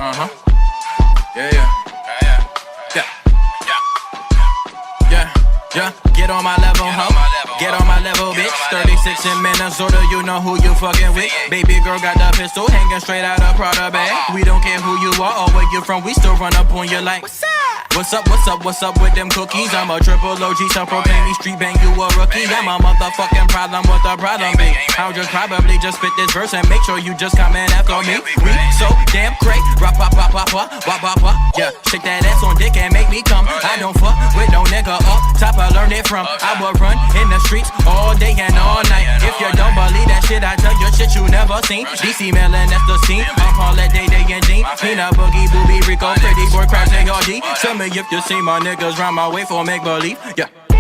Uh-huh. Yeah, yeah. Yeah. Yeah. Yeah. Get on my level, ho. Get on my level, bitch. 36 in Minnesota, you know who you fucking with. Baby girl got the pistol hanging straight out of Prada bag. We don't care who you are or where you from, we still run up on you like, what's up? What's up, what's up, what's up with them cookies? I'm a triple OG, self-proclaim me street bang, you a rookie. I'm a motherfucking problem, what the problem be? I'll just probably just spit this verse and make sure you just comment after me. We so damn great, rap, pop, pop, pop, pop, wop, wop, wop. Yeah, shake that ass on dick and make me come. I don't fuck with no nigga up top, I learned it from. I would run in the streets all day and all night. If you don't believe that shit, I tell you shit you never seen. DC Mellon, that's the scene. I'm Paulette, Day, Day, and Jean. Peanut, Boogie, Booby, Rico, Pretty Boy, Crash, ARD. Tell me if you see my niggas round my way for make believe. Yeah.